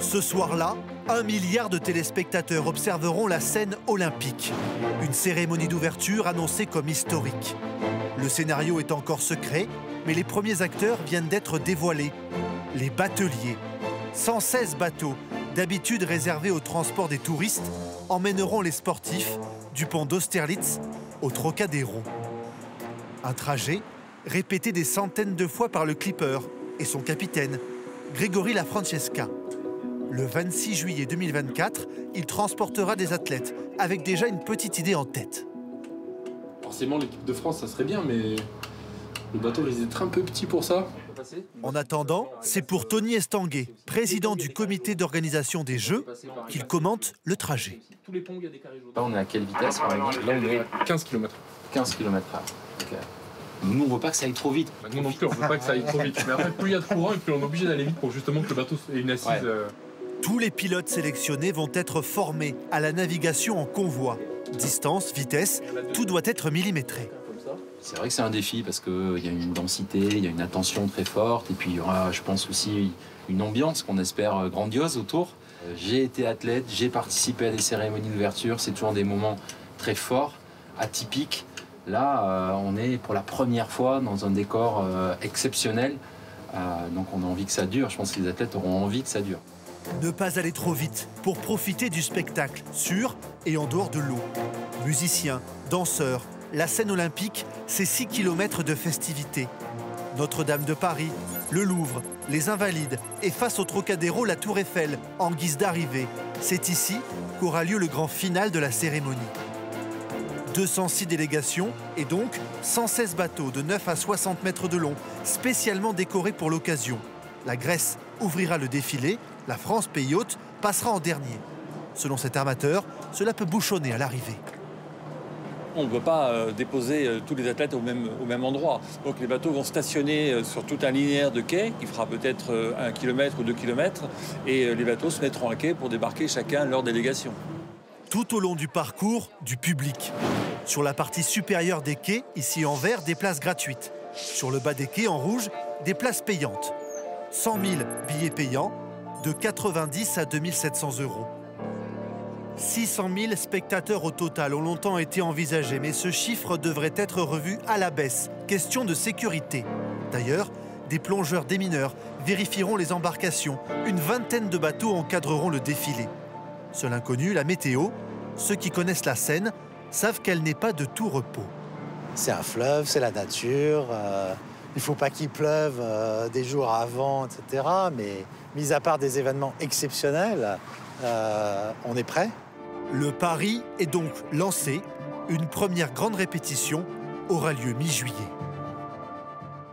Ce soir-là, 1 milliard de téléspectateurs observeront la scène olympique. Une cérémonie d'ouverture annoncée comme historique. Le scénario est encore secret, mais les premiers acteurs viennent d'être dévoilés. Les bateliers. 116 bateaux, d'habitude réservés au transport des touristes, emmèneront les sportifs du pont d'Austerlitz au Trocadéro. Un trajet répété des centaines de fois par le clipper et son capitaine, Grégory Lafrancesca. Le 26 juillet 2024, il transportera des athlètes avec déjà une petite idée en tête. Forcément, l'équipe de France, ça serait bien, mais le bateau risque d'être un peu petit pour ça. En attendant, c'est pour Tony Estanguet, président du comité d'organisation des Jeux, qu'il commente le trajet. Là, on est à quelle vitesse, par exemple? Là, on est à 15 km. 15 km/h. Okay. Nous, on ne veut pas que ça aille trop vite. Nous non plus, on ne veut pas que ça aille trop vite. Mais après, plus il y a de courant, et plus on est obligé d'aller vite pour justement que le bateau ait une assise. Ouais. Tous les pilotes sélectionnés vont être formés à la navigation en convoi. Distance, vitesse, tout doit être millimétré. C'est vrai que c'est un défi parce qu'il y a une densité, il y a une attention très forte. Et puis, il y aura, je pense, aussi une ambiance qu'on espère grandiose autour. J'ai été athlète, j'ai participé à des cérémonies d'ouverture. C'est toujours des moments très forts, atypiques. Là, on est pour la première fois dans un décor exceptionnel. Donc on a envie que ça dure. Je pense que les athlètes auront envie que ça dure. Ne pas aller trop vite pour profiter du spectacle, sur et en dehors de l'eau. Musiciens, danseurs, la scène olympique, c'est 6 km de festivités. Notre-Dame de Paris, le Louvre, les Invalides et face au Trocadéro, la Tour Eiffel, en guise d'arrivée. C'est ici qu'aura lieu le grand final de la cérémonie. 206 délégations et donc 116 bateaux de 9 à 60 mètres de long, spécialement décorés pour l'occasion. La Grèce ouvrira le défilé, la France, pays hôte, passera en dernier. Selon cet armateur, cela peut bouchonner à l'arrivée. On ne peut pas déposer tous les athlètes au même endroit. Donc les bateaux vont stationner sur tout un linéaire de quai qui fera peut-être 1 km ou 2 km et les bateaux se mettront à quai pour débarquer chacun leur délégation. Tout au long du parcours, du public. Sur la partie supérieure des quais, ici en vert, des places gratuites. Sur le bas des quais, en rouge, des places payantes. 100 000 billets payants, de 90 à 2 700 €. 600 000 spectateurs au total ont longtemps été envisagés, mais ce chiffre devrait être revu à la baisse. Question de sécurité. D'ailleurs, des plongeurs démineurs vérifieront les embarcations. Une vingtaine de bateaux encadreront le défilé. Seul inconnu, la météo. Ceux qui connaissent la Seine savent qu'elle n'est pas de tout repos. C'est un fleuve, c'est la nature. Il ne faut pas qu'il pleuve des jours avant, etc. Mais mis à part des événements exceptionnels, on est prêt. Le pari est donc lancé. Une première grande répétition aura lieu mi-juillet.